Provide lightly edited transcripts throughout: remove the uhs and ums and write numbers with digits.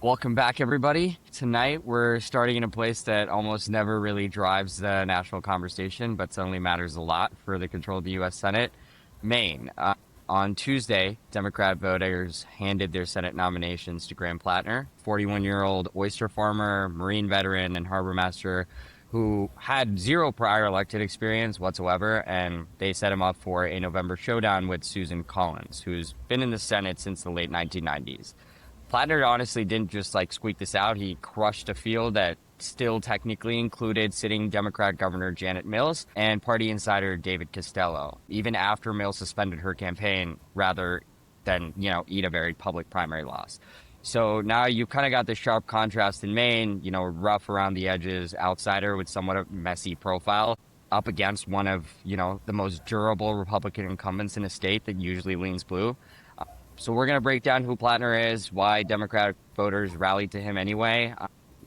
Welcome back, everybody. Tonight, we're starting in a place that almost never really drives the national conversation, but suddenly matters a lot for the control of the U.S. Senate, Maine. On Tuesday, Democrat voters handed their Senate nominations to Graham Plattner, 41-year-old oyster farmer, Marine veteran, and harbor master who had zero prior elected experience whatsoever, and they set him up for a November showdown with Susan Collins, who's been in the Senate since the late 1990s. Plattner honestly didn't just squeak this out. He crushed a field that still technically included sitting Democrat Governor Janet Mills and party insider David Costello, even after Mills suspended her campaign rather than, eat a very public primary loss. So now you've kind of got this sharp contrast in Maine, rough around the edges outsider with somewhat of a messy profile up against one of, the most durable Republican incumbents in a state that usually leans blue. So we're going to break down who Plattner is, why Democratic voters rallied to him anyway,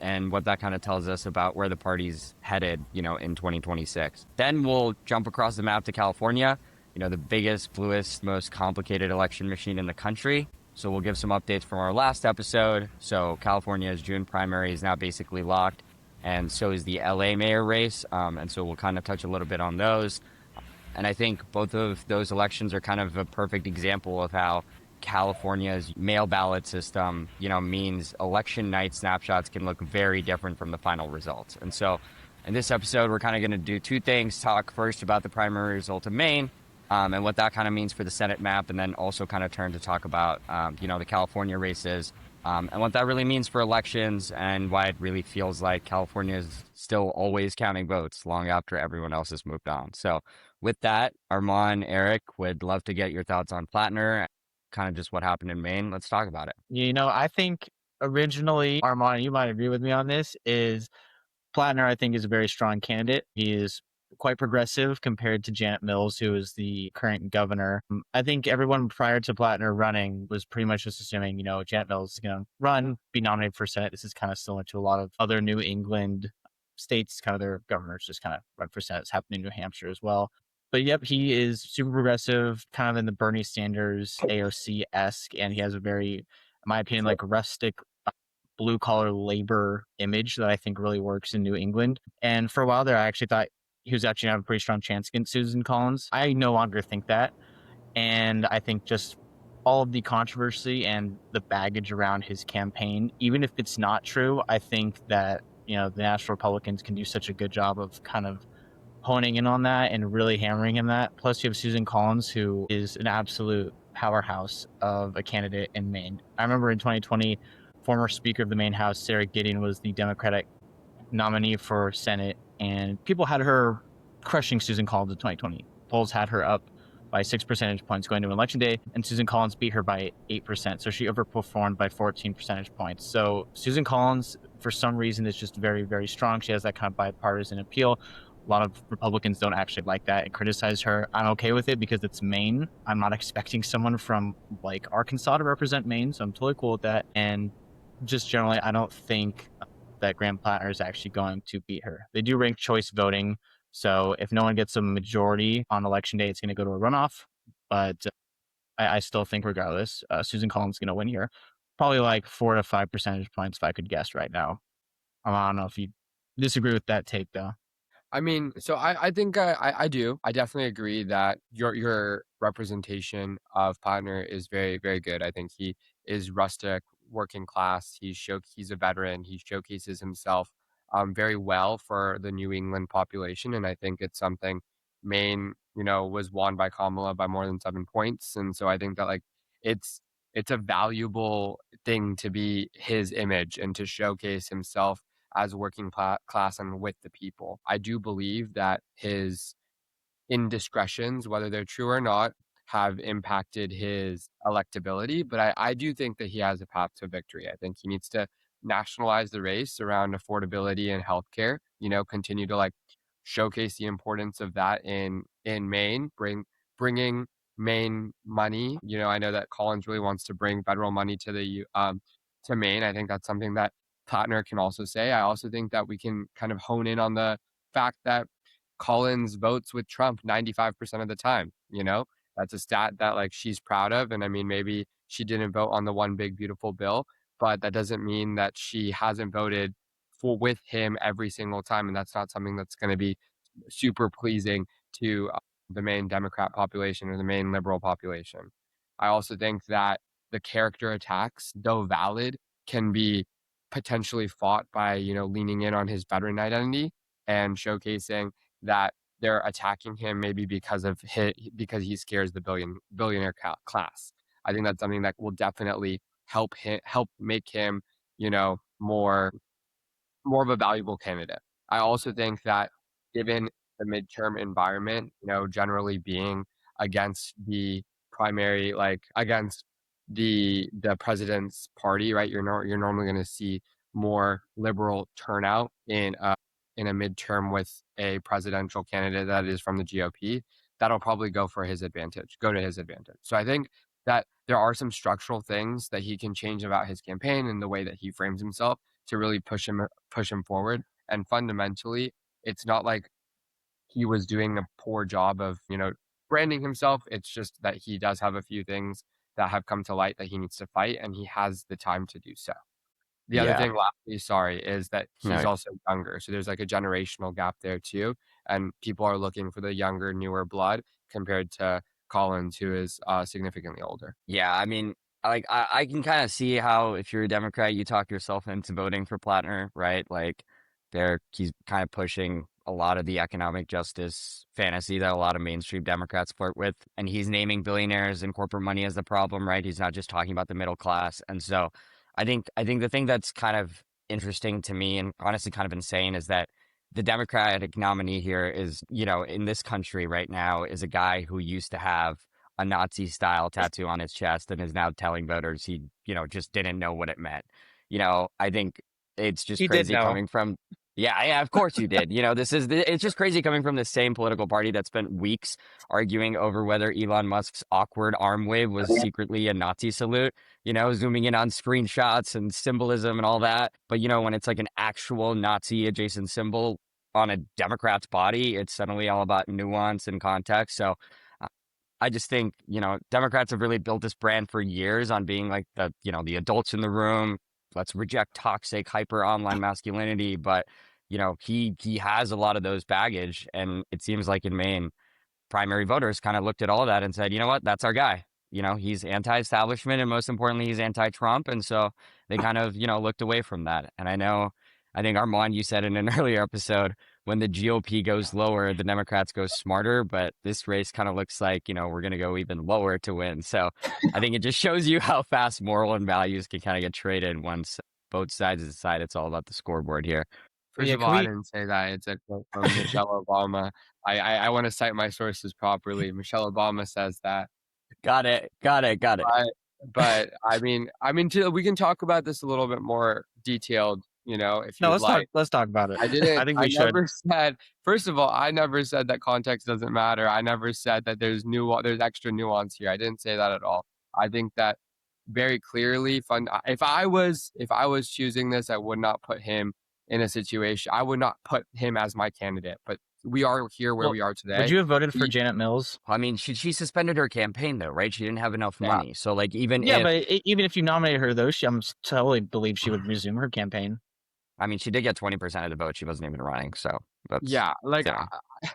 and what that kind of tells us about where the party's headed, in 2026. Then we'll jump across the map to California, the biggest, bluest, most complicated election machine in the country. So we'll give some updates from our last episode. So California's June primary is now basically locked, and so is the LA mayor race. And so we'll kind of touch a little bit on those. And I think both of those elections are kind of a perfect example of how California's mail ballot system, means election night snapshots can look very different from the final results. And so in this episode, we're kind of going to do two things. Talk first about the primary result of Maine, and what that kind of means for the Senate map, and then also kind of turn to talk about, the California races, and what that really means for elections and why it really feels like California is still always counting votes long after everyone else has moved on. So with that, Armand, Eric, would love to get your thoughts on Plattner, kind of just what happened in Maine. Let's talk about it. I think originally, Armand, you might agree with me on this, is Plattner, I think, is a very strong candidate. He is quite progressive compared to Janet Mills, who is the current governor. I think everyone prior to Plattner running was pretty much just assuming, Janet Mills is going to run, be nominated for Senate. This is kind of similar to a lot of other New England states, kind of their governors just kind of run for Senate. It's happening in New Hampshire as well. But yep, he is super progressive, kind of in the Bernie Sanders AOC-esque, and he has a very, in my opinion, like rustic blue collar labor image that I think really works in New England. And for a while there, I actually thought he was actually going to have a pretty strong chance against Susan Collins. I no longer think that. And I think just all of the controversy and the baggage around his campaign, even if it's not true, I think that, the National Republicans can do such a good job of kind of honing in on that and really hammering him that. Plus, you have Susan Collins, who is an absolute powerhouse of a candidate in Maine. I remember in 2020, former Speaker of the Maine House, Sarah Gideon, was the Democratic nominee for Senate, and people had her crushing Susan Collins in 2020. Polls had her up by 6 percentage points going to Election Day, and Susan Collins beat her by 8%. So she overperformed by 14 percentage points. So Susan Collins, for some reason, is just very, very strong. She has that kind of bipartisan appeal. A lot of Republicans don't actually like that and criticize her. I'm okay with it because it's Maine. I'm not expecting someone from like Arkansas to represent Maine, so I'm totally cool with that. And just generally, I don't think that Graham Plattner is actually going to beat her. They do rank choice voting, so if no one gets a majority on election day, it's going to go to a runoff. But I still think, regardless, Susan Collins is going to win here. Probably like 4 to 5 percentage points, if I could guess right now. I don't know if you disagree with that take, though. I mean, so I think I do. I definitely agree that your representation of Partner is very, very good. I think he is rustic, working class. He's a veteran. He showcases himself very well for the New England population, and I think it's something Maine, was won by Kamala by more than 7 points, and so I think that it's it's a valuable thing to be his image and to showcase himself as working class and with the people. I do believe that his indiscretions, whether they're true or not, have impacted his electability. But I do think that he has a path to victory. I think he needs to nationalize the race around affordability and healthcare, continue to showcase the importance of that in Maine, bringing Maine money. I know that Collins really wants to bring federal money to Maine. I think that's something that Plattner can also say. I also think that we can kind of hone in on the fact that Collins votes with Trump 95% of the time. That's a stat that she's proud of. And I mean, maybe she didn't vote on the one big beautiful bill, but that doesn't mean that she hasn't voted with him every single time, and that's not something that's going to be super pleasing to the Maine Democrat population or the Maine liberal population. I also think that the character attacks, though valid, can be potentially fought by, leaning in on his veteran identity and showcasing that they're attacking him maybe because he scares the billionaire class. I think that's something that will definitely help make him, more of a valuable candidate. I also think that given the midterm environment, generally being against the primary, like against the president's party, right? You're normally going to see more liberal turnout in a midterm with a presidential candidate that is from the GOP. That'll probably go to his advantage. So I think that there are some structural things that he can change about his campaign and the way that he frames himself to really push him forward. And fundamentally, it's not like he was doing a poor job of, branding himself. It's just that he does have a few things that have come to light that he needs to fight, and he has the time to do so. The other Yeah. thing, lastly, sorry, is that he's No. also younger. So there's like a generational gap there too. And people are looking for the younger, newer blood compared to Collins, who is significantly older. Yeah, I mean, I can kind of see how if you're a Democrat, you talk yourself into voting for Plattner, right? Like, he's kind of pushing a lot of the economic justice fantasy that a lot of mainstream Democrats flirt with, and he's naming billionaires and corporate money as the problem, right? He's not just talking about the middle class, and so I think the thing that's kind of interesting to me and honestly kind of insane is that the Democratic nominee here is, in this country right now, is a guy who used to have a Nazi style tattoo on his chest and is now telling voters he, just didn't know what it meant. I think it's just He did crazy know. coming from, yeah, of course you did. It's just crazy coming from the same political party that spent weeks arguing over whether Elon Musk's awkward arm wave was secretly a Nazi salute, zooming in on screenshots and symbolism and all that. But, when it's like an actual Nazi adjacent symbol on a Democrat's body, it's suddenly all about nuance and context. So, I just think, Democrats have really built this brand for years on being like the adults in the room. Let's reject toxic, hyper online masculinity. But, he has a lot of those baggage. And it seems like in Maine, primary voters kind of looked at all that and said, you know what, that's our guy. He's anti-establishment and most importantly, he's anti-Trump. And so they kind of, looked away from that. And I think Armand, you said in an earlier episode, when the GOP goes lower, the Democrats go smarter. But this race kind of looks like, we're going to go even lower to win. So I think it just shows you how fast moral and values can kind of get traded once both sides decide it's all about the scoreboard here. First Yeah, of can all, I we? didn't say that. It's a quote from Michelle Obama. I want to cite my sources properly. Michelle Obama says that. Got it. But we can talk about this a little bit more detailed, if No, you'd let's talk. like. Let's talk about it. I think I we should. never said, first of all, I never said that context doesn't matter. I never said that there's extra nuance here. I didn't say that at all. I think that very clearly if I was choosing this, I would not put him in a situation. I would not put him as my candidate, but we are here where Well, we are would today. you have voted for We, Janet Mills? I mean, she suspended her campaign though, right? She didn't have enough yeah, money. So like even Yeah, if but even if you nominated her, though, I'm totally believe she would resume her campaign. I mean she did get 20% of the vote, she wasn't even running. So that's yeah, like, you know.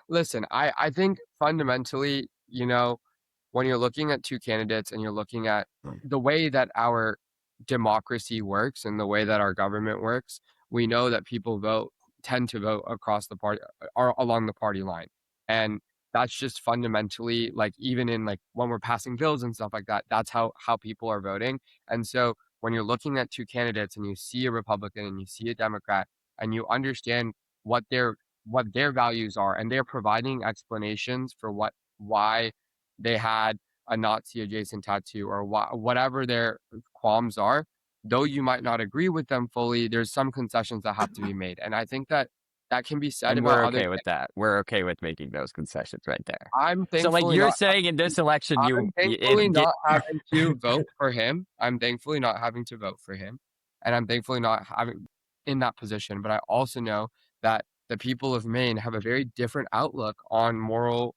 listen, I think fundamentally, when you're looking at two candidates and you're looking at the way that our democracy works and the way that our government works, we know that tend to vote across the party or along the party line. And that's just fundamentally, like, even in like when we're passing bills and stuff like that, that's how people are voting. And so when you're looking at two candidates and you see a Republican and you see a Democrat and you understand what their values are and they're providing explanations for why they had a Nazi adjacent tattoo or whatever their qualms are, though you might not agree with them fully, there's some concessions that have to be made. And I think that can be said And about we're other okay with things. that. We're okay with making those concessions right there. I'm So like thankfully you're not saying in this election I'm you thankfully not having to vote for him. I'm thankfully not having to vote for him. And I'm thankfully not having in that position. But I also know that the people of Maine have a very different outlook on moral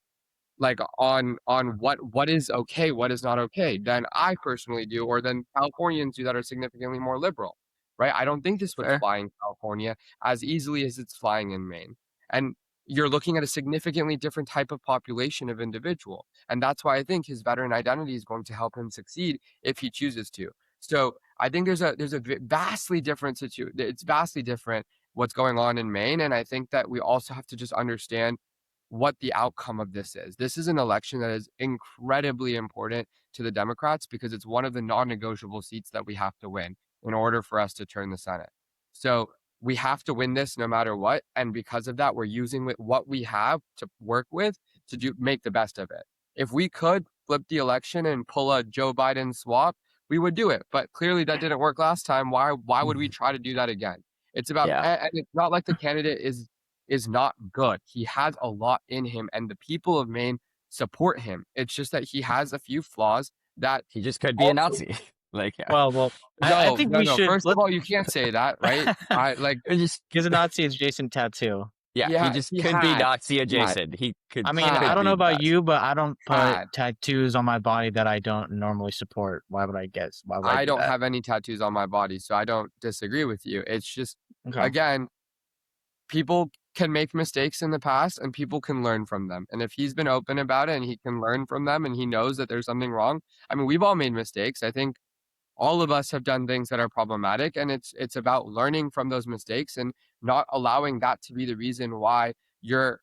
like on what is okay, what is not okay, than I personally do, or than Californians do that are significantly more liberal, right? I don't think this would Fair. fly in California as easily as it's flying in Maine. And you're looking at a significantly different type of population of individual. And that's why I think his veteran identity is going to help him succeed if he chooses to. So I think there's a vastly different situation. It's vastly different what's going on in Maine. And I think that we also have to just understand what the outcome of this is. This is an election that is incredibly important to the Democrats because it's one of the non-negotiable seats that we have to win in order for us to turn the Senate. So we have to win this no matter what. And because of that, we're using what we have to work with to make the best of it. If we could flip the election and pull a Joe Biden swap, we would do it. But clearly that didn't work last time. Why would we try to do that again? It's about, Yeah. and it's not like the candidate is not good. He has a lot in him, and the people of Maine support him. It's just that he has a few flaws that He just could be a also. Nazi. Like, yeah. Well, I No, think no, we no. should First of all, you can't say that, right? I like, It just because a Nazi adjacent tattoo. yeah, he yeah, just he could be Nazi had, adjacent. He could I mean, I had, don't know be about that. you, but I don't put had. tattoos on my body that I don't normally support. Why would I guess? Why would I I do don't that? have any tattoos on my body, so I don't disagree with you. It's just, Okay. again, people can make mistakes in the past and people can learn from them. And if he's been open about it and he can learn from them and he knows that there's something wrong, I mean, we've all made mistakes. I think all of us have done things that are problematic, and it's about learning from those mistakes and not allowing that to be the reason why you're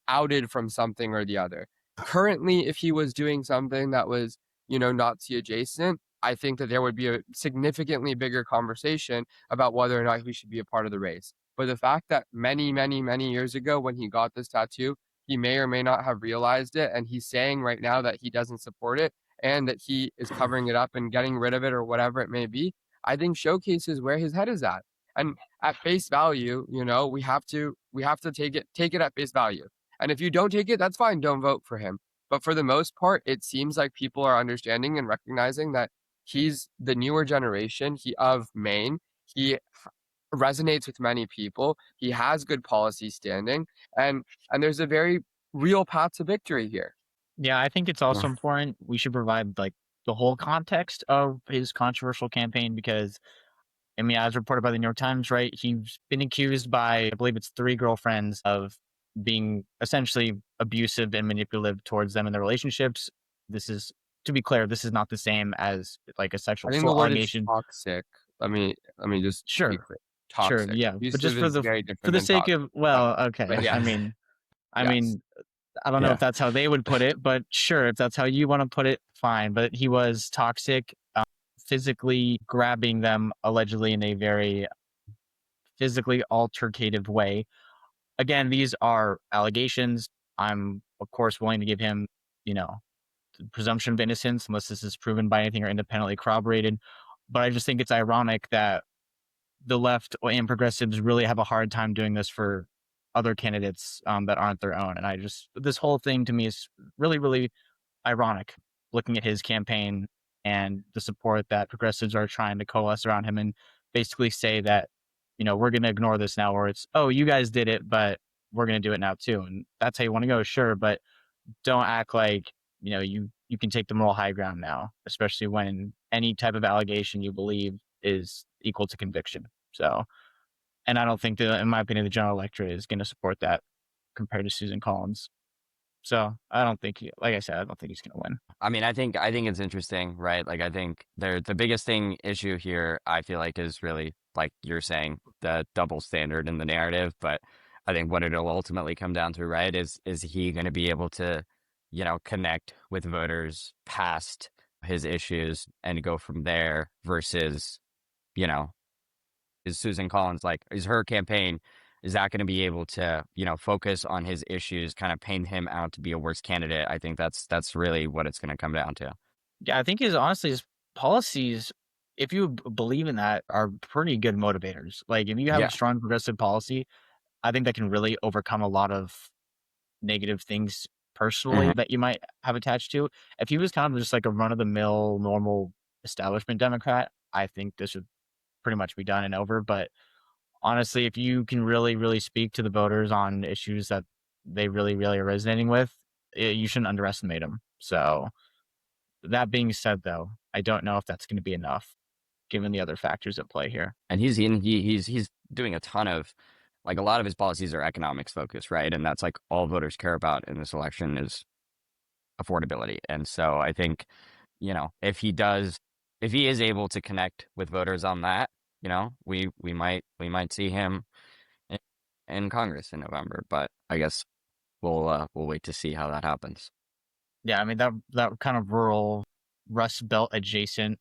outed from something or the other. Currently, if he was doing something that was, Nazi adjacent, I think that there would be a significantly bigger conversation about whether or not he should be a part of the race. But the fact that many, many, many years ago when he got this tattoo, he may or may not have realized it, and he's saying right now that he doesn't support it and that he is covering it up and getting rid of it or whatever it may be, I think showcases where his head is at. And at face value, we have to take it at face value. And if you don't take it, that's fine. Don't vote for him. But for the most part, it seems like people are understanding and recognizing that he's the newer generation of Maine. He resonates with many people. He has good policy standing, and there's a very real path to victory here. Yeah, I think it's also important we should provide like the whole context of his controversial campaign because I mean, as reported by the New York Times, right, he's been accused by I believe it's 3 girlfriends of being essentially abusive and manipulative towards them in their relationships. This is to be clear, this is not the same as like a sexual I think the assault word is allegation. toxic. Let me just be Sure, clear. sure, Toxic. yeah, but just Abusive is very for different the than sake toxic. of well, But okay. yeah, I yes. mean, I don't know if Yeah. that's how they would put it, but sure, if that's how you want to put it, fine. But he was toxic, physically grabbing them allegedly in a very physically altercative way. Again, these are allegations. I'm, of course, willing to give him, you know, the presumption of innocence unless this is proven by anything or independently corroborated. But I just think it's ironic that the left and progressives really have a hard time doing this for other candidates that aren't their own. And this whole thing to me is really, really ironic looking at his campaign and the support that progressives are trying to coalesce around him and basically say that, we're going to ignore this now, or it's, oh, you guys did it, but we're going to do it now too. And that's how you want to go, sure. But don't act like, you can take the moral high ground now, especially when any type of allegation you believe is equal to conviction. So, and I don't think that, in my opinion, the general electorate is going to support that compared to Susan Collins. So I don't think, like I said, I don't think he's going to win. I mean, I think it's interesting, right? Like, I think the biggest issue here, I feel like, is really like you're saying, the double standard in the narrative. But I think what it'll ultimately come down to, right, is he going to be able to, connect with voters past his issues and go from there versus, you know, is Susan Collins like, is her campaign, is that going to be able to, focus on his issues, kind of paint him out to be a worse candidate? I think that's really what it's going to come down to. Yeah, I think his policies, if you believe in that, are pretty good motivators. Like if you have a Yeah. strong progressive policy, I think that can really overcome a lot of negative things personally Mhm. that you might have attached to. If he was kind of just like a run of the mill, normal establishment Democrat, I think this would pretty much be done and over. But honestly, if you can really, really speak to the voters on issues that they really, really are resonating with, you shouldn't underestimate him. So that being said, though, I don't know if that's going to be enough given the other factors at play here. And he's doing a ton of, like, a lot of his policies are economics focused, right? And that's like all voters care about in this election is affordability. And so I think, if he is able to connect with voters on that, we might see him in, in Congress in November. But I guess we'll wait to see how that happens. Yeah, I mean that kind of rural Rust Belt adjacent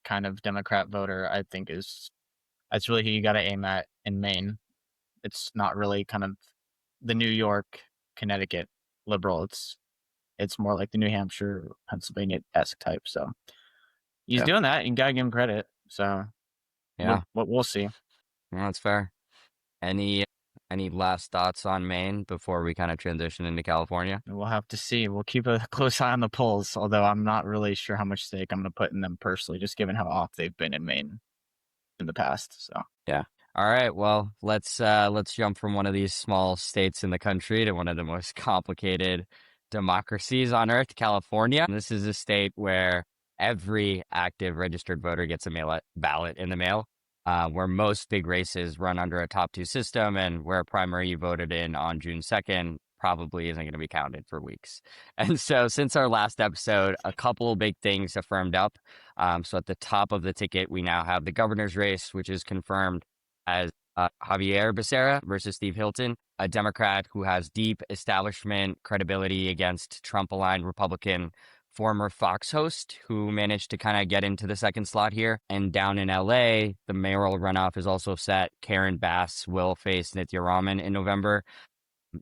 kind of Democrat voter, I think that's really who you got to aim at in Maine. It's not really kind of the New York, Connecticut liberal. It's more like the New Hampshire, Pennsylvania-esque type. So he's Yeah, doing that. You gotta give him credit. So yeah, we'll see. that's fair. Any any last thoughts on Maine before we kind of transition into California? We'll have to see. We'll keep a close eye on the polls, although I'm not really sure how much stake I'm going to put in them personally, just given how off they've been in Maine in the past. So Yeah. All right. Well, let's jump from one of these small states in the country to one of the most complicated democracies on earth, California. This is a state where every active registered voter gets a ballot in the mail, where most big races run under a top two system, and where a primary you voted in on June 2nd probably isn't going to be counted for weeks. And so, since our last episode, a couple big things have firmed up. So at the top of the ticket, we now have the governor's race, which is confirmed as Javier Becerra versus Steve Hilton, a Democrat who has deep establishment credibility against Trump-aligned Republican former Fox host who managed to kind of get into the second slot here. And down in LA, the mayoral runoff is also set. Karen Bass will face Nithya Raman in November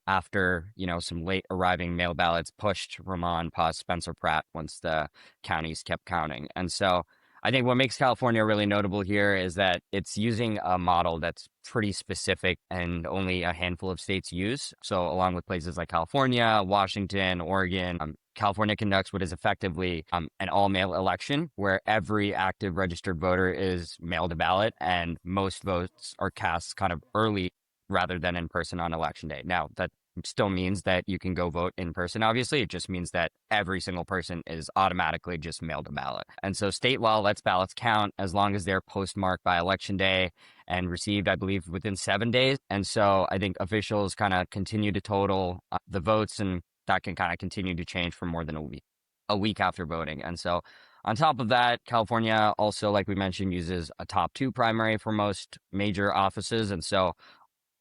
after, some late arriving mail ballots pushed Ramon past Spencer Pratt once the counties kept counting. And so I think what makes California really notable here is that it's using a model that's pretty specific and only a handful of states use. So along with places like California, Washington, Oregon, California conducts what is effectively an all-mail election where every active registered voter is mailed a ballot and most votes are cast kind of early rather than in person on election day. Now, that still means that you can go vote in person, obviously. It just means that every single person is automatically just mailed a ballot. And so state law lets ballots count as long as they're postmarked by election day and received, I believe, within 7 days. And so I think officials kind of continue to total the votes, and that can kind of continue to change for more than a week after voting. And so on top of that, California also, like we mentioned, uses a top two primary for most major offices. And so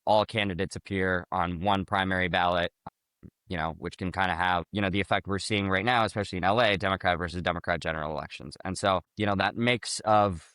all candidates appear on one primary ballot, which can kind of have, the effect we're seeing right now, especially in LA, Democrat versus Democrat general elections. And so, that mix of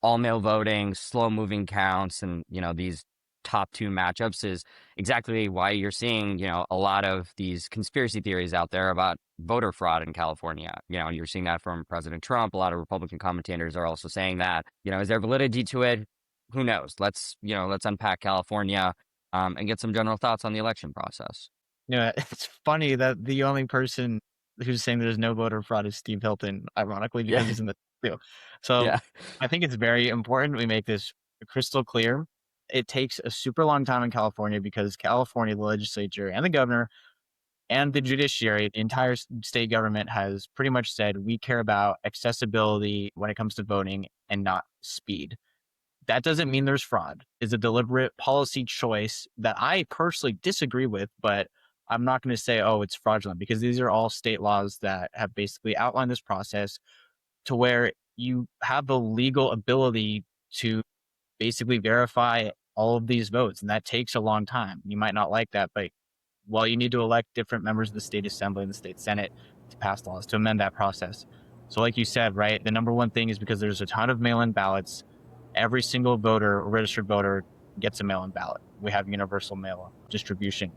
all mail voting, slow moving counts, and, these top two matchups is exactly why you're seeing, a lot of these conspiracy theories out there about voter fraud in California. You're seeing that from President Trump. A lot of Republican commentators are also saying that, is there validity to it? Who knows? Let's unpack California and get some general thoughts on the election process. It's funny that the only person who's saying there's no voter fraud is Steve Hilton, ironically, because Yeah. he's in the field. So Yeah. I think it's very important we make this crystal clear. It takes a super long time in California because California, the legislature and the governor and the judiciary, the entire state government has pretty much said we care about accessibility when it comes to voting and not speed. That doesn't mean there's fraud. It's a deliberate policy choice that I personally disagree with, but I'm not going to say, oh, it's fraudulent, because these are all state laws that have basically outlined this process to where you have the legal ability to basically verify all of these votes. And that takes a long time. You might not like that, but you need to elect different members of the state assembly and the state senate to pass laws to amend that process. So like you said, right, the number one thing is because there's a ton of mail-in ballots, every single voter or registered voter gets a mail-in ballot. We have universal mail distribution.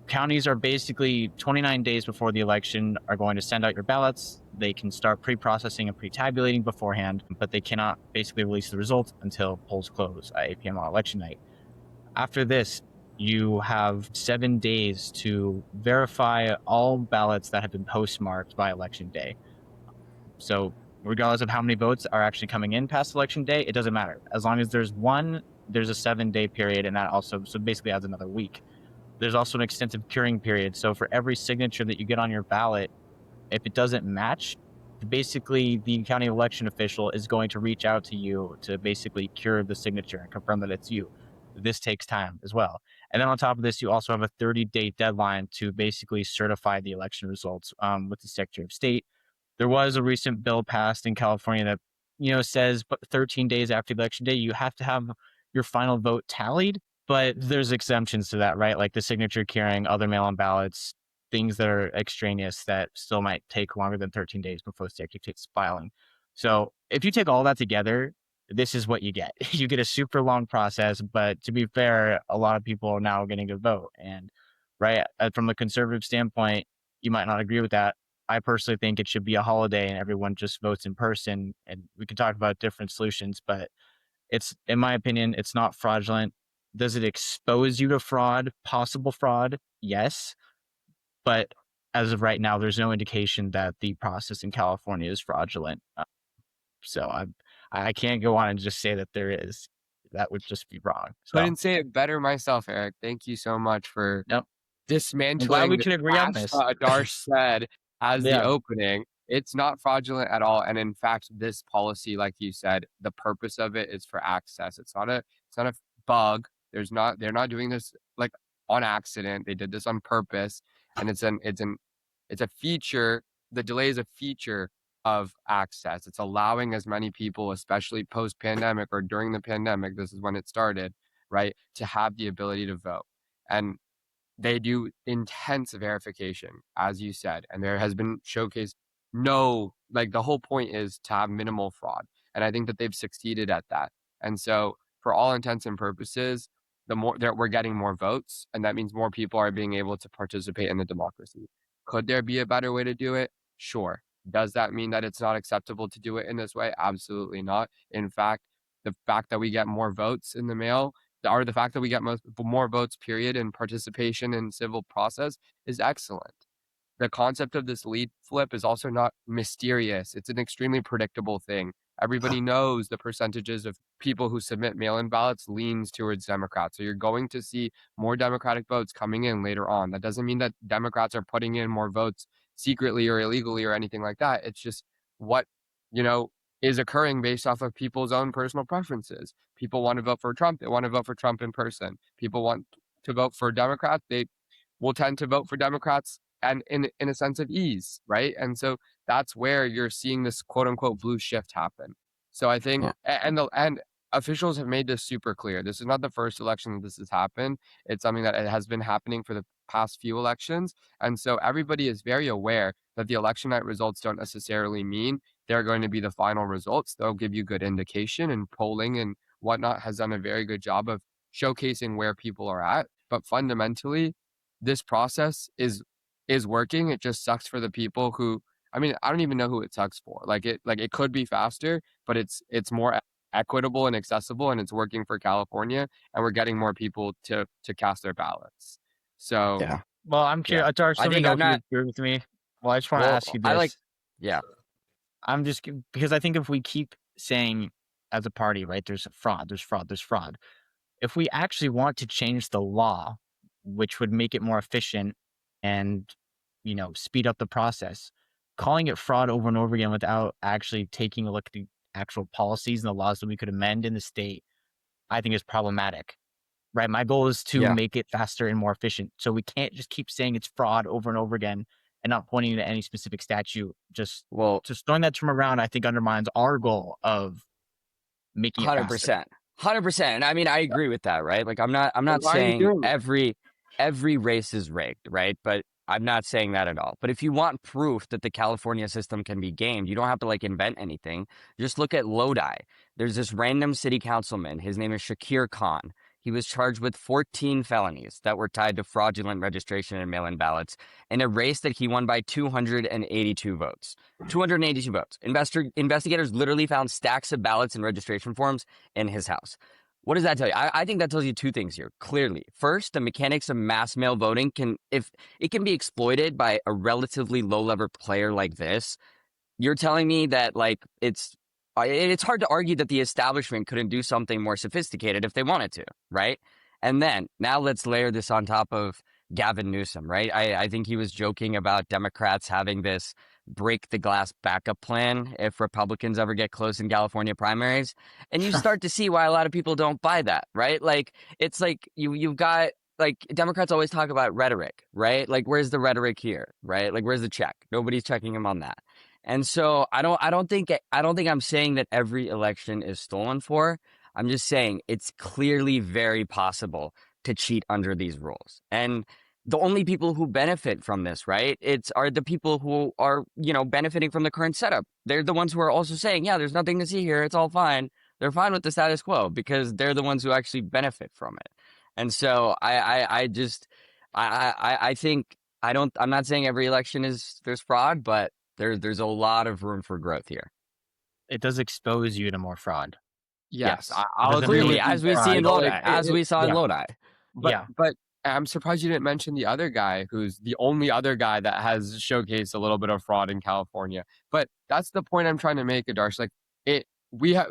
Counties are basically 29 days before the election are going to send out your ballots. They can start pre-processing and pre-tabulating beforehand, but they cannot basically release the results until polls close at 8 p.m. on election night. After this, you have 7 days to verify all ballots that have been postmarked by election day. So regardless of how many votes are actually coming in past election day, it doesn't matter. As long as there's one, there's a 7-day period, and that also so basically adds another week. there's also an extensive curing period. So for every signature that you get on your ballot, if it doesn't match, basically the county election official is going to reach out to you to basically cure the signature and confirm that it's you. This takes time as well. And then on top of this, you also have a 30-day deadline to basically certify the election results with the Secretary of State. There was a recent bill passed in California that, says 13 days after election day, you have to have your final vote tallied. But there's exemptions to that, right? Like the signature curing, other mail-in ballots, things that are extraneous that still might take longer than 13 days before the actually takes filing. So if you take all that together, this is what you get. You get a super long process, but to be fair, a lot of people are now getting to vote. And right, from a conservative standpoint, you might not agree with that. I personally think it should be a holiday and everyone just votes in person. And we can talk about different solutions, but it's, in my opinion, it's not fraudulent. Does it expose you to fraud, possible fraud? Yes. But as of right now, there's no indication that the process in California is fraudulent. So I can't go on and just say that there is. That would just be wrong. So Couldn't say it better myself, Eric. Thank you so much for yep. I'm glad dismantling we the can agree on trash this. that Adarsh said as the Yeah. opening. It's not fraudulent at all. And in fact, this policy, like you said, the purpose of it is for access. It's not a bug. They're not doing this like on accident. They did this on purpose. And it's a feature. The delay is a feature of access. It's allowing as many people, especially post pandemic or during the pandemic, this is when it started, right, to have the ability to vote. And they do intense verification, as you said, and there has been showcased the whole point is to have minimal fraud. And I think that they've succeeded at that. And so for all intents and purposes, the more that we're getting more votes, and that means more people are being able to participate in the democracy. Could there be a better way to do it? Sure. Does that mean that it's not acceptable to do it in this way? Absolutely not. In fact, the fact that we get more votes in the mail, or the fact that we get more votes, period, in participation in civil process is excellent. The concept of this lead flip is also not mysterious. It's an extremely predictable thing. Everybody knows the percentages of people who submit mail-in ballots leans towards Democrats. So you're going to see more Democratic votes coming in later on. That doesn't mean that Democrats are putting in more votes secretly or illegally or anything like that. It's just what, you know, is occurring based off of people's own personal preferences. People want to vote for Trump. They want to vote for Trump in person. People want to vote for Democrats. They will tend to vote for Democrats and in a sense of ease, right? And so that's where you're seeing this quote unquote blue shift happen. So I think, and officials have made this super clear. This is not the first election that this has happened. It's something that it has been happening for the past few elections. And so everybody is very aware that the election night results don't necessarily mean they're going to be the final results. They'll give you good indication, and polling and whatnot has done a very good job of showcasing where people are at. But fundamentally, this process is working. It just sucks for the people who, I mean, I don't even know who it sucks for. It could be faster, but it's more equitable and accessible, and it's working for California, and we're getting more people to cast their ballots. So Yeah. Well, I'm curious. Darsh, I let me think know I'm if you not. agree with me. Well, I just want to Well, ask you I like. this. Yeah. I'm just because I think if we keep saying as a party, right, there's fraud, there's fraud, there's fraud. If we actually want to change the law, which would make it more efficient and, speed up the process, calling it fraud over and over again without actually taking a look at the actual policies and the laws that we could amend in the state, I think is problematic. Right. My goal is to Yeah. make it faster and more efficient. So we can't just keep saying it's fraud over and over again and not pointing to any specific statute. Well, Just throwing that term around, I think undermines our goal of making it faster. 100%. 100%. And I mean, I agree with that, right? Like I'm then not why are you saying doing it? every race is rigged, right? But I'm not saying that at all. But if you want proof that the California system can be gamed, you don't have to like invent anything. Just look at Lodi. There's this random city councilman. His name is Shakir Khan. He was charged with 14 felonies that were tied to fraudulent registration and mail-in ballots in a race that he won by 282 votes. 282 votes. Investigators literally found stacks of ballots and registration forms in his house. What does that tell you? I think that tells you two things here. Clearly, first, the mechanics of mass mail voting can be exploited by a relatively low-level player like this. You're telling me that like it's hard to argue that the establishment couldn't do something more sophisticated if they wanted to, right? And then now let's layer this on top of Gavin Newsom, right? I think he was joking about Democrats having this break the glass backup plan if Republicans ever get close in California primaries. And you start to see why a lot of people don't buy that, right? Like it's like you've got like Democrats always talk about rhetoric, right? Like where's the rhetoric here, right? Like where's the check? Nobody's checking him on that. And so I don't think I'm saying that every election is stolen for. I'm just saying it's clearly very possible to cheat under these rules. And the only people who benefit from this, right? Are the people who are, benefiting from the current setup. They're the ones who are also saying, yeah, there's nothing to see here. It's all fine. They're fine with the status quo because they're the ones who actually benefit from it. And so I think I'm not saying every election there's fraud, but there's a lot of room for growth here. It does expose you to more fraud. Yes, Yes. I'll agree Clearly, with you as we there. see in Lodi, Like, as we saw in yeah. Lodi. But I'm surprised you didn't mention the other guy who's the only other guy that has showcased a little bit of fraud in California. But that's the point I'm trying to make, Adarsh. Like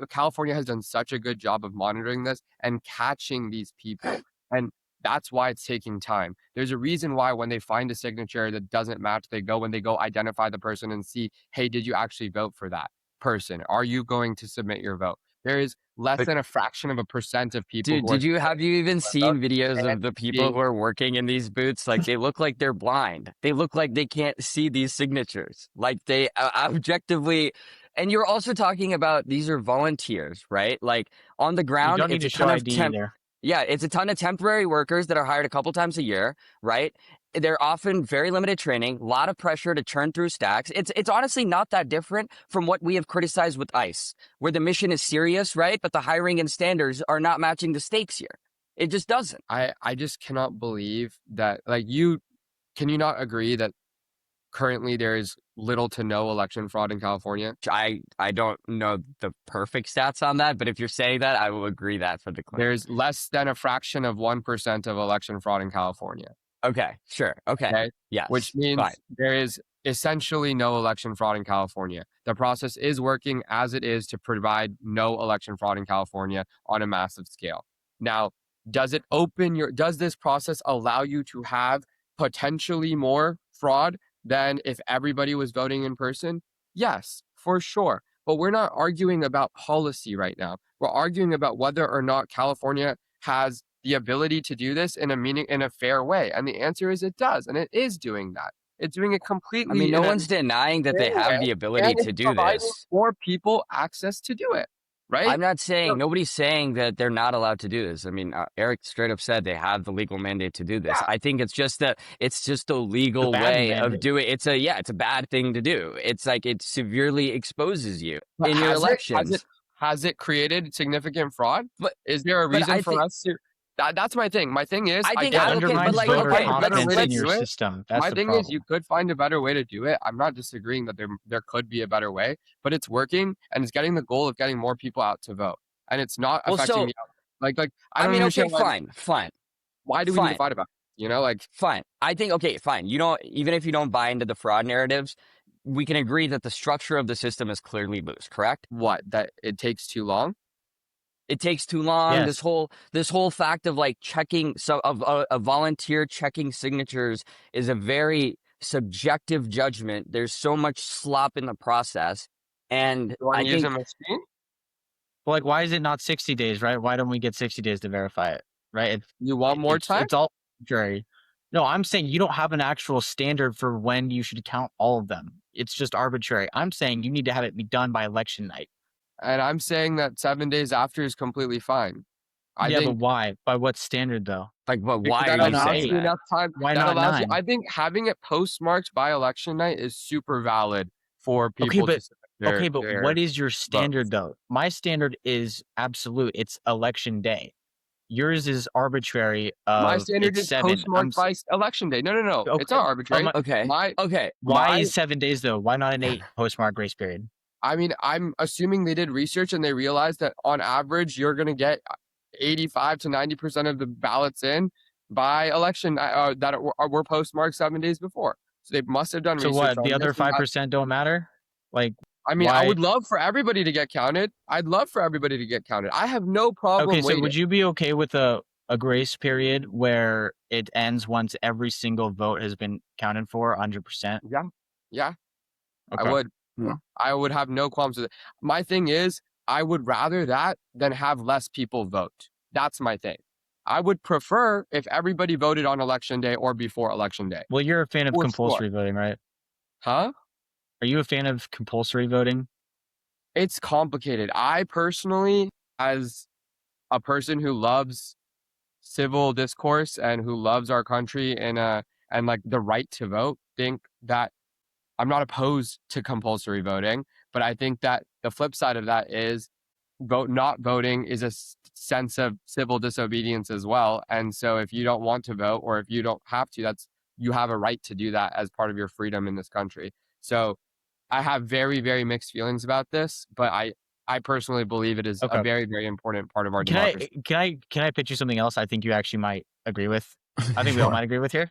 California has done such a good job of monitoring this and catching these people. And that's why it's taking time. There's a reason why when they find a signature that doesn't match, they go identify the person and see, hey, did you actually vote for that person? Are you going to submit your vote? There is less than a fraction of a percent of people. Dude, have you even seen videos of the people who are working in these booths? Like they look like they're blind. They look like they can't see these signatures. Like they objectively. And you're also talking about these are volunteers, right? Like on the ground, you don't need to show ID either. Yeah, it's a ton of temporary workers that are hired a couple times a year, right? They're often very limited training, a lot of pressure to churn through stacks. It's honestly not that different from what we have criticized with ICE, where the mission is serious, right? But the hiring and standards are not matching the stakes here. It just doesn't. I just cannot believe that. Can you not agree that currently there is little to no election fraud in California? I don't know the perfect stats on that, but if you're saying that, I will agree that for the claim. There's less than a fraction of 1% of election fraud in California. Okay, sure. Okay. Yes. Which means there is essentially no election fraud in California. The process is working as it is to provide no election fraud in California on a massive scale. Now, does this process allow you to have potentially more fraud than if everybody was voting in person? Yes, for sure. But we're not arguing about policy right now. We're arguing about whether or not California has the ability to do this in a fair way. And the answer is it does. And it is doing that. It's doing it completely. I mean, no one's denying that they have the ability to do this. More people access to do it, right? I'm not saying, nobody's saying that they're not allowed to do this. I mean, Eric straight up said they have the legal mandate to do this. Yeah. I think it's just a legal way of doing it. It's a bad thing to do. It's like it severely exposes you in your elections. Has it created significant fraud? But is there a reason for us to? That's my thing. My thing is, it undermines voter confidence in your system. My thing is, you could find a better way to do it. I'm not disagreeing that there could be a better way, but it's working and it's getting the goal of getting more people out to vote, and it's not affecting the outcome. I don't understand. Okay, fine. Why do we need to fight about it? Fine. I think fine. Even if you don't buy into the fraud narratives, we can agree that the structure of the system is clearly loose. Correct? What? That it takes too long. It takes too long. Yes. This whole fact of checking a volunteer checking signatures is a very subjective judgment. There's so much slop in the process, and I use a machine. Well, why is it not 60 days? Right? Why don't we get 60 days to verify it? Right? You want more time? It's all arbitrary. No, I'm saying you don't have an actual standard for when you should count all of them. It's just arbitrary. I'm saying you need to have it be done by election night. And I'm saying that 7 days after is completely fine. But why? By what standard, though? Why are you saying enough time? Why not 9? I think having it postmarked by election night is super valid for people. But what is your standard, though? My standard is absolute. It's election day. Yours is arbitrary. My standard is postmarked by election day. No. Okay. It's not arbitrary. Why is 7 days, though? Why not an 8 postmark grace period? I mean, I'm assuming they did research and they realized that on average, you're going to get 85 to 90% of the ballots in by election that were postmarked 7 days before. So they must have done research. So what? The other 5% don't matter? I would love for everybody to get counted. I'd love for everybody to get counted. I have no problem. Okay, so would you be okay with a a grace period where it ends once every single vote has been counted for 100%? Yeah. Yeah. I Okay. would. I would have no qualms with it. My thing is, I would rather that than have less people vote. That's my thing. I would prefer if everybody voted on election day or before election day. Well, you're a fan of For compulsory sure. voting, right? Huh? Are you a fan of compulsory voting? It's complicated. I personally, as a person who loves civil discourse and who loves our country and like the right to vote, think that I'm not opposed to compulsory voting, but I think that the flip side of that is not voting is a sense of civil disobedience as well. And so if you don't want to vote or if you don't have to, you have a right to do that as part of your freedom in this country. So I have very, very mixed feelings about this, but I personally believe it is a Okay. very, very important part of our Can democracy. I pitch you something else I think you actually might agree with? I think we all might agree with here.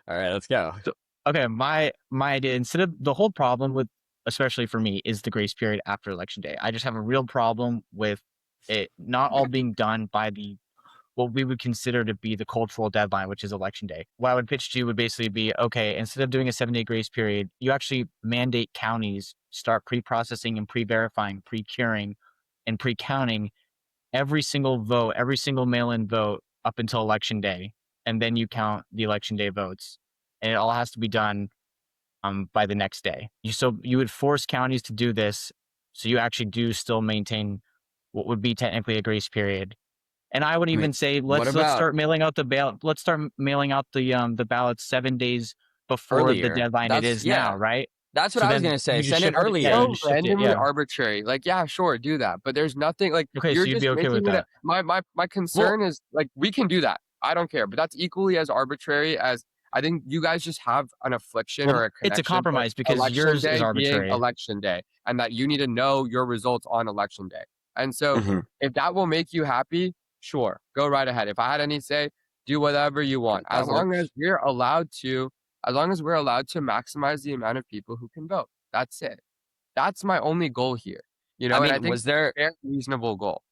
All right, let's go. So, okay, my idea, instead of the whole problem with, especially for me, is the grace period after election day. I just have a real problem with it not all being done by what we would consider to be the cultural deadline, which is election day. What I would pitch to you would basically be, okay, instead of doing a 7-day grace period, you actually mandate counties start pre-processing and pre-verifying, pre-curing, and pre-counting every single vote, every single mail-in vote up until election day, and then you count the election day votes, and it all has to be done by the next day. You would force counties to do this, so you actually do still maintain what would be technically a grace period. And I would even say let's start mailing out the ballot. Let's start mailing out the ballots 7 days before the Earlier. deadline it is now, right? That's what So I was then gonna say. you just Send it shift it. Yeah, you earlier. So just shift it. randomly Yeah. arbitrary. Like, yeah, sure, do that. But there's nothing like Okay, you're so you'd just be okay with making it. that. My concern is like we can do that. I don't care, but that's equally as arbitrary as I think you guys just have an affliction Well, or a it's a connection to compromise because election yours is day being arbitrary. election day, and that you need to know your results on election day. And so, if that will make you happy, sure, go right ahead. If I had any say, do whatever you want, That as long works. as we're allowed to maximize the amount of people who can vote. That's it. That's my only goal here, I and mean, I think it's a very reasonable goal.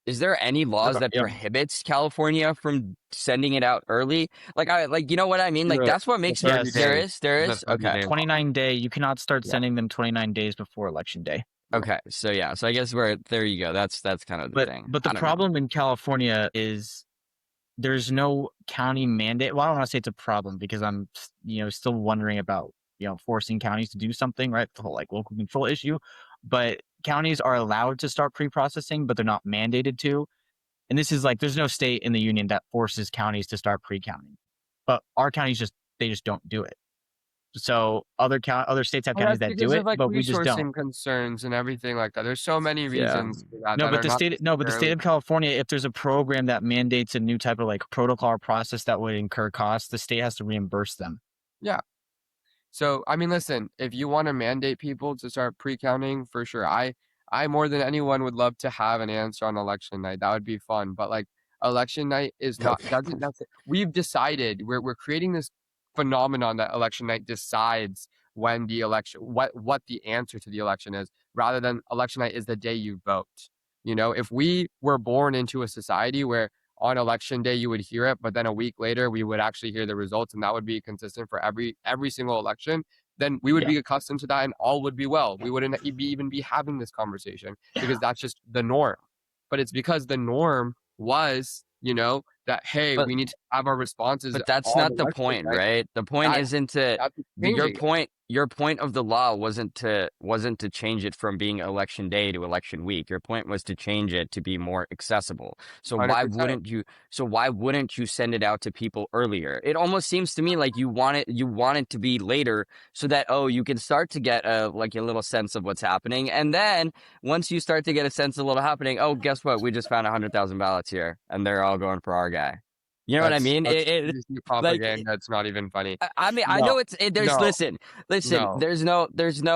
is there any laws Okay, that yeah. prohibits California from sending it out early? Like you know what I mean? Like The that's what makes 30 it. There days. is, there The is. 30 Okay. day law. 29-day. You cannot start Yeah. sending them 29 days before election day. Okay. So yeah. So I guess there you go. That's kind of the thing. But the I don't know. problem in California is there's no county mandate. Well, I don't want to say it's a problem because I'm still wondering about forcing counties to do something, right? The whole like local control issue. But counties are allowed to start pre-processing, but they're not mandated to. And this is like there's no state in the union that forces counties to start pre-counting. But our counties just don't do it. So other states have Well, counties that's that do because it, of like but we just don't. resourcing concerns and everything like that. There's so many Yeah. reasons for that No, that but are the not state necessarily. of California, if there's a program that mandates a new type of like protocol or process that would incur costs, the state has to reimburse them. Yeah. So, I mean, listen, if you want to mandate people to start pre-counting, for sure. I more than anyone would love to have an answer on election night. That would be fun. But like election night is not doesn't that's we've decided we're creating this phenomenon that election night decides when the election what the answer to the election is, rather than election night is the day you vote. If we were born into a society where on election day you would hear it, but then a week later we would actually hear the results, and that would be consistent for every single election, then we would Yeah. be accustomed to that and all would be well. We wouldn't even be having this conversation because that's just the norm. But it's because the norm was, that hey, But we need to have our responses But that's on not the election point, night. right? The point That isn't to that's your changing it. point of the law wasn't to change it from being election day to election week. Your point was to change it to be more accessible. So why 100%. wouldn't you send it out to people earlier? It almost seems to me like you want it to be later so that you can start to get a little sense of what's happening. And then once you start to get a sense of a little happening, guess what? We just found 100,000 ballots here and they're all going for our guy. You know what I mean? That's It just like propaganda. It's not even funny. I mean I No, know there's no, listen no. there's no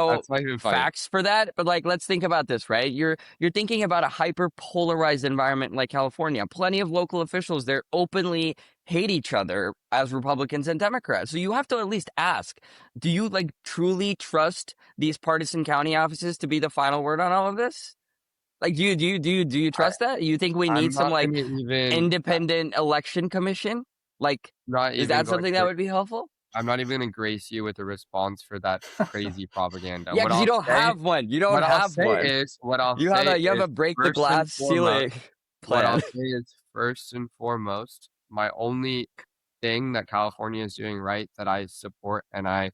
That's not even funny. facts for that, but like let's think about this, right? You're thinking about a hyper polarized environment like California. Plenty of local officials there openly hate each other as Republicans and Democrats. So you have to at least ask, do you truly trust these partisan county offices to be the final word on all of this? Like, do you trust that? You think we I'm need some not like gonna even independent election commission? Like, not is even that going something that to would be helpful? I'm not even gonna grace you with a response for that crazy propaganda. Yeah, because you don't have one. You don't have one. What I'll You say have is a break the first and glass foremost, ceiling what I'll plan. say is first and foremost, my only thing that California is doing right that I support and I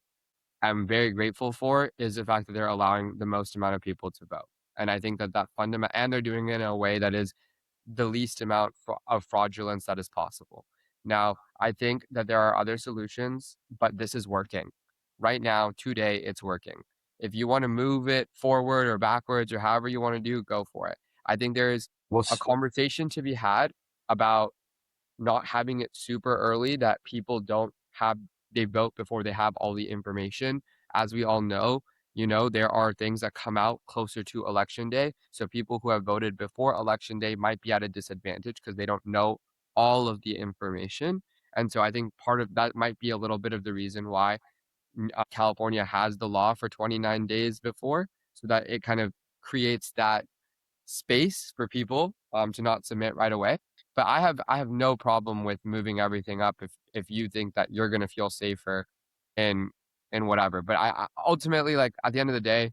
am very grateful for is the fact that they're allowing the most amount of people to vote. And I think that and they're doing it in a way that is the least amount of fraudulence that is possible. Now, I think that there are other solutions, but this is working. Right now, today, it's working. If you want to move it forward or backwards or however you want to do, go for it. I think there is Well, a conversation to be had about not having it super early that people don't have they vote before they have all the information. As we all know, there are things that come out closer to election day. So people who have voted before election day might be at a disadvantage because they don't know all of the information. And so I think part of that might be a little bit of the reason why California has the law for 29 days before, so that it kind of creates that space for people to not submit right away. But I have no problem with moving everything up if you think that you're gonna feel safer in whatever. But I ultimately, like, at the end of the day,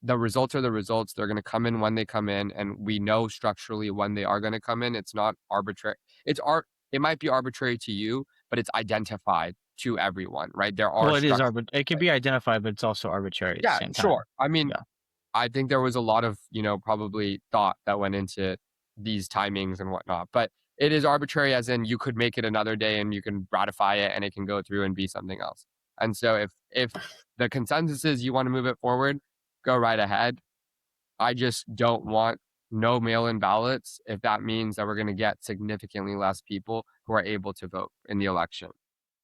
the results are the results. They're gonna come in when they come in, and we know structurally when they are gonna come in. It's not arbitrary. It might be arbitrary to you, but it's identified to everyone, right? There are Well, it is structures. it can be identified, but it's also arbitrary at the Yeah, same time. sure. I mean, Yeah. I think there was a lot of, probably thought that went into these timings and whatnot, but it is arbitrary as in you could make it another day and you can ratify it and it can go through and be something else. And so if the consensus is you want to move it forward, go right ahead. I just don't want no mail-in ballots if that means that we're going to get significantly less people who are able to vote in the election.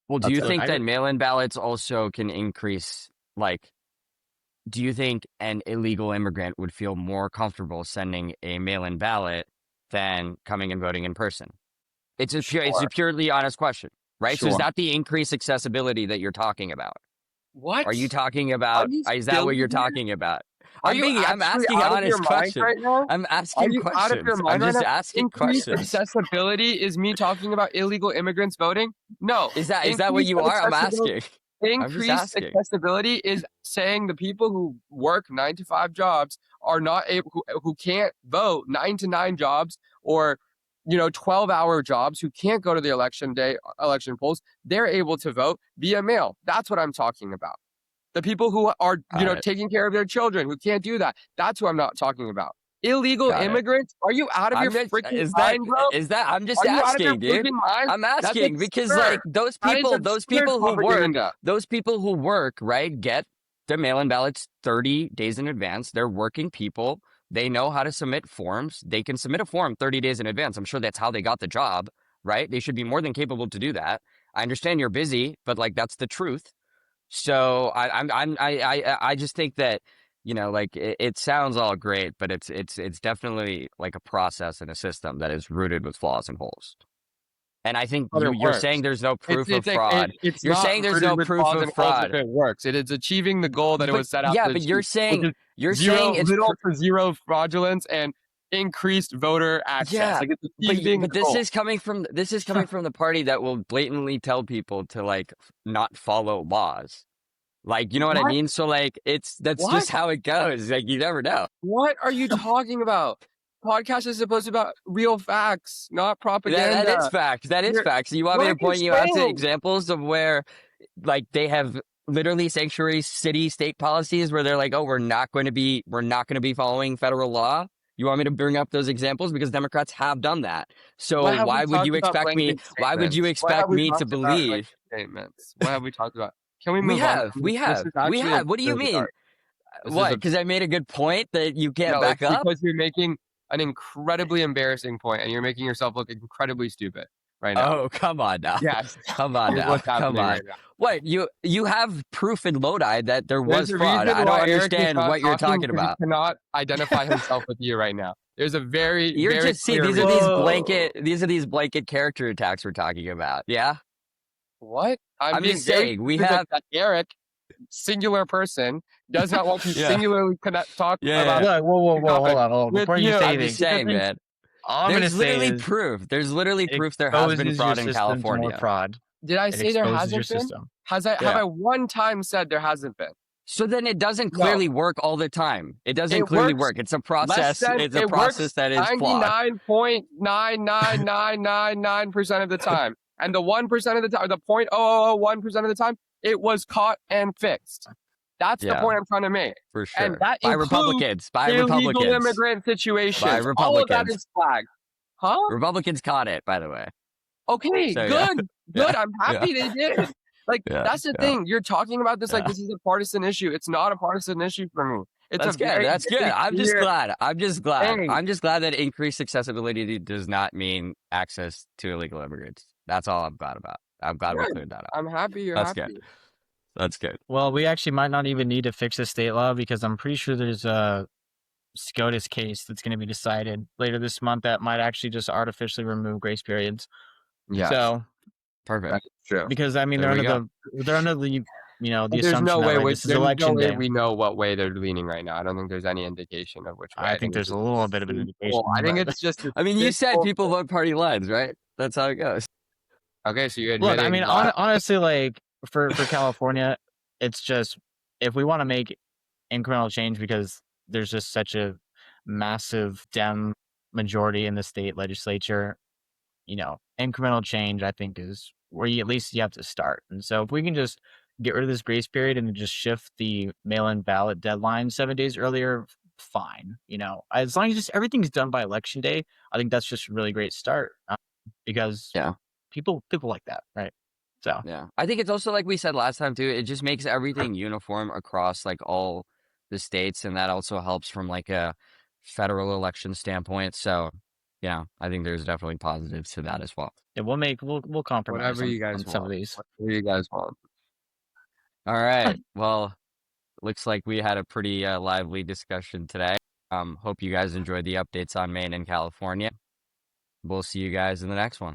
well, do That's you it. think that mail-in ballots also can increase, like, do you think an illegal immigrant would feel more comfortable sending a mail-in ballot than coming and voting in person? It's it's a Sure. purely honest question, right? So is Sure. that the increased accessibility that you're talking about? What? Are you talking Are about, you is that what silly you're here? talking about? Are you I'm actually asking out of your honest mind questions. right now? I'm Are asking you out of your questions. I'm mind right just now? asking Increased questions. accessibility is me talking about illegal immigrants voting? No. Is that what you are? I'm asking. I'm just Increased asking. accessibility is saying the people who work 9 to 5 jobs are not able, who can't vote 9 to 9 jobs or 12-hour jobs, who can't go to the election polls. They're able to vote via mail. That's what I'm talking about. The people who are, Got it. taking care of their children who can't do that. That's who I'm not talking about. Illegal Got it. immigrants? Are you out of your I'm just, freaking mind, bro? I'm just Are you out of your asking, dude. freaking mind? I'm That's asking because absurd. like That is absurd propaganda. those people who work, right, get their mail-in ballots 30 days in advance. They're working people. They know how to submit forms. They can submit a form 30 days in advance. I'm sure that's how they got the job, right? They should be more than capable to do that. I understand you're busy, but like that's the truth. So I just think that, like it sounds all great, but it's definitely like a process and a system that is rooted with flaws and holes. And I think But it you're saying works. there's no proof of It's like fraud. it's You're not saying there's rooted no with proof flaws of and holes if fraud. it works. It is achieving the goal that it But was set out yeah, to but achieve, which is you're saying it's little to zero fraudulence and increased voter access. yeah, Like, it's achieving but the goal. this is coming from the party that will blatantly tell people to like not follow laws. Like, you know what I What? mean? So like that's What? just how it goes. Like you never know. What are you talking about? Podcast is supposed to be about real facts, not That is propaganda. fact. That is You're, facts. You want what me are to you point you out to saying? examples of where like they have literally sanctuary city state policies where they're like, oh, we're not going to be following federal law. You want me to bring up those examples because Democrats have done that. So What have we talked about blanket why would you statements? What have expect we me to talked about believe? blanket statements? What have we talked about? Can we move on? This is We actually have. What do you absurd. mean? This is What? absurd. Because I made a good point that you can't No, back it's up? because you're making an incredibly embarrassing point and you're making yourself look incredibly stupid right now. Oh, come on now. Yes, Come on is now. what's Come happening on. right now. What? You have proof in Lodi that there There's was a fraud. reason I don't why Eric is understand not what you're talking, talking because he about. cannot identify himself with you right now. There's a very, You're very just see clear reason. Whoa. these are these blanket character attacks we're talking about. Yeah? What? I'm I'm being just very saying we specific have that Eric singular person does not want to Yeah. singularly talk Yeah, about. Look, whoa, topic hold on. with Before you you. say I'm anything, just saying, man. all I'm gonna There's say literally is proof. There's literally it proof there has been exposes your fraud in system to more California. fraud. Did I It say there exposes your hasn't been? system. Have Yeah. I one time said there hasn't been? So then it doesn't No. clearly work all the time. It doesn't It clearly works work. It's a Less process. than It's a it process works that is flawed. 99.99999% of the time. And the 1% of the time, the 0.0001% of the time, it was caught and fixed. That's the Yeah, point I'm trying to make. for And sure. that By includes Republicans. By illegal Republicans. immigrant situations. By All of that Republicans. is flagged. Huh? Republicans caught it, by the way. Okay, So, good. yeah. Good. I'm happy Yeah. they did. Like, Yeah. that's the Yeah. thing. You're talking about this like Yeah. this is a partisan issue. It's not a partisan issue for me. It's That's a good. very, That's good. very I'm just clear glad. I'm just glad. thing. I'm just glad that increased accessibility does not mean access to illegal immigrants. That's all I'm glad about. I'm glad we Good. cleared that up. I'm happy you're That's happy. good. That's good. Well, we actually might not even need to fix the state law because I'm pretty sure there's a SCOTUS case that's going to be decided later this month that might actually just artificially remove grace periods. Yeah. So Perfect. That's true. because I mean There we they're under the the There's assumption no that way right, this is election day. we know what way they're leaning right now. I don't think there's any indication of which way. I think there's a little bit of an indication. I think but- it's just. I mean, you said people vote party lines, right? That's how it goes. Okay, so you're Look, admitting. I mean, honestly, like for California, it's just if we want to make incremental change because there's just such a massive Dem majority in the state legislature, incremental change I think is where you have to start. And so if we can just get rid of this grace period and just shift the mail-in ballot deadline 7 days earlier, fine. As long as just everything's done by election day, I think that's just a really great start because people like that, right? So yeah, I think it's also like we said last time too. It just makes everything uniform across like all the states, and that also helps from like a federal election standpoint. So yeah, I think there's definitely positives to that as well. yeah, we'll compromise Whatever you guys on some of want. these. Whatever you guys want. All right. Well, looks like we had a pretty lively discussion today. Hope you guys enjoyed the updates on Maine and California. We'll see you guys in the next one.